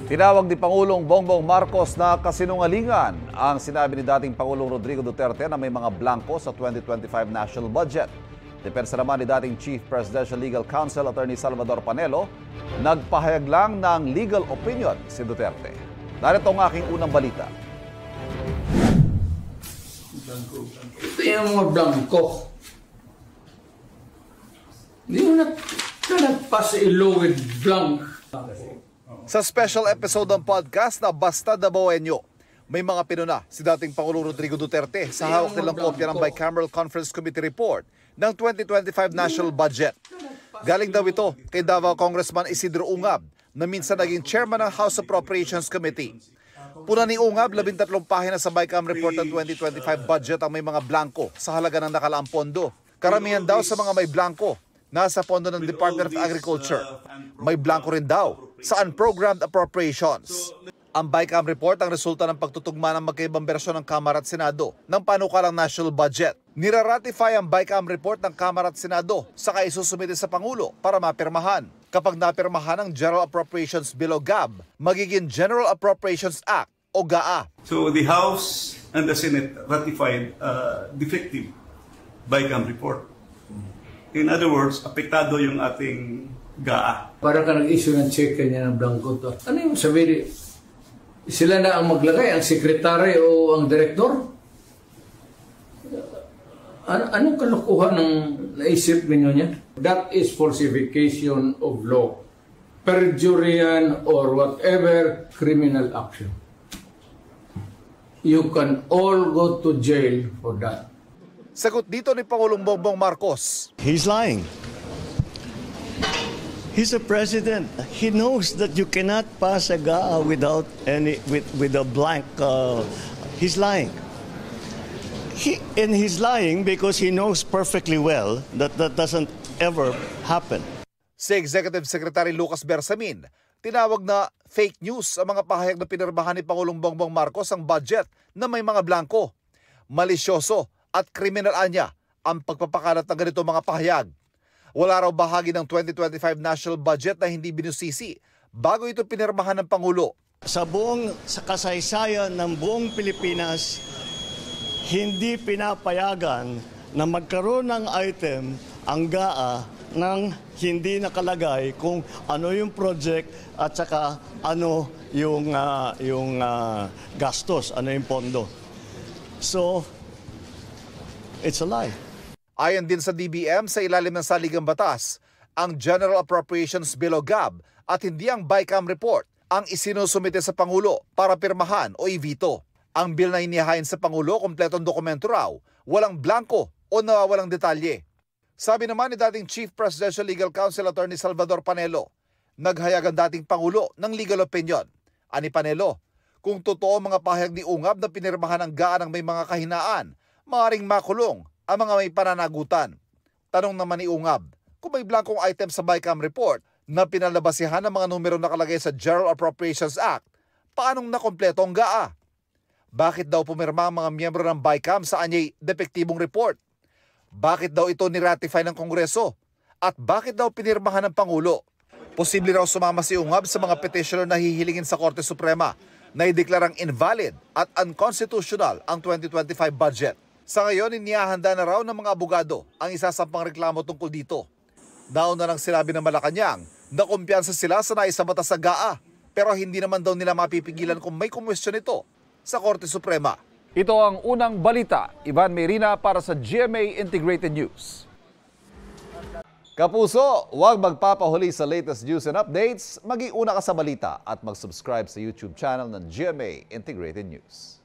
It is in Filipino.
Tinawag ni Pangulong Bongbong Marcos na kasinungalingan ang sinabi ni dating Pangulong Rodrigo Duterte na may mga blanko sa 2025 national budget. Depensa naman ni dating Chief Presidential Legal Counsel Attorney Salvador Panelo, nagpahayag lang ng legal opinion si Duterte. Narito ang aking unang balita. Ito yung mga blanko. Hindi mo nagpas ilo with blank. Sa special episode ng podcast na Basta Dabawenyo, may mga pinuna si dating Pangulong Rodrigo Duterte sa hawak nilang kopya ng Bicameral Conference Committee report ng 2025 national budget. Galing daw ito kay Davao Congressman Isidro Ungab na minsan naging chairman ng House Appropriations Committee. Puna ni Ungab, 13 pahina sa Bicam report ng 2025 budget ang may mga blanko sa halaga ng nakalaang pondo. Karamihan daw sa mga may blanko nasa pondo ng Department of Agriculture. May blanko rin daw sa unprogrammed appropriations. Ang Bicam report ang resulta ng pagtutugma ng magkaibang bersyon ng Kamara at Senado ng panukalang national budget. Niraratify ang Bicam report ng Kamara at Senado saka isusumite sa Pangulo para mapirmahan. Kapag napirmahan ang General Appropriations Bill o GAB, magiging General Appropriations Act o GAA. So the House and the Senate ratified defective Bicam report. In other words, apektado yung ating GAA. Para ka nag-issue ng check kanya ng blanco to. Ano yung sabihin? Sila na ang maglagay, ang sekretary o ang direktor? Anong kalokohan ng naisip ninyo niya? That is falsification of law. Perjury or whatever criminal action. You can all go to jail for that. Sagot dito ni Pangulong Bongbong Marcos. He's lying. He's a president. He knows that you cannot pass a GAA without with a blank. He's lying. He's lying because he knows perfectly well that that doesn't ever happen. Si Executive Secretary Lucas Bersamin, tinawag na fake news ang mga pahayag na pinirmahan ni Pangulong Bongbong Marcos ang budget na may mga blanko. Malisyoso at kriminal anya ang pagpapakalat ng ganito mga pahayag. Wala raw bahagi ng 2025 national budget na hindi binusisi bago ito pinirmahan ng Pangulo. Sa kasaysayan ng buong Pilipinas, hindi pinapayagan na magkaroon ng item ang GAA nang hindi nakalagay kung ano yung project at saka ano yung gastos, ano yung pondo. So, it's a lie. Ayon din sa DBM, sa ilalim ng saligang batas, ang General Appropriations Bill o GAB at hindi ang Bicam report ang isinusumite sa Pangulo para pirmahan o i-veto. Ang bill na inihain sa Pangulo, kompletong dokumento raw, walang blanko o nawawalang detalye. Sabi naman ni dating Chief Presidential Legal Counsel Attorney Salvador Panelo, naghayag ang dating Pangulo ng legal opinion. Ani Panelo, kung totoo mga pahayag ni Ungab na pinirmahan ng GAA ng may mga kahinaan, maaaring makulong ang mga may pananagutan. Tanong naman ni Ungab, kung may blankong item sa Bicam report na pinalabasihan ng mga numero nakalagay sa General Appropriations Act, paanong nakompleto ang GAA? Bakit daw pumirma ang mga miyembro ng Bicam sa anyay depektibong report? Bakit daw ito niratify ng Kongreso? At bakit daw pinirmahan ng Pangulo? Posible raw sumama si Ungab sa mga petitioner na hihilingin sa Korte Suprema na ideklarang invalid at unconstitutional ang 2025 budget. Sa ngayon, inihahanda na raw ng mga abogado ang isasampang reklamo tungkol dito. Nauna na lang sinabi ng Malacanang na kumpiyansa sila sa naisabata sa GAA, pero hindi naman daw nila mapipigilan kung may kumwestiyon ito sa Korte Suprema. Ito ang unang balita. Ivan Merina para sa GMA Integrated News. Kapuso, huwag magpapahuli sa latest news and updates. Mag-iuna ka sa balita at mag-subscribe sa YouTube channel ng GMA Integrated News.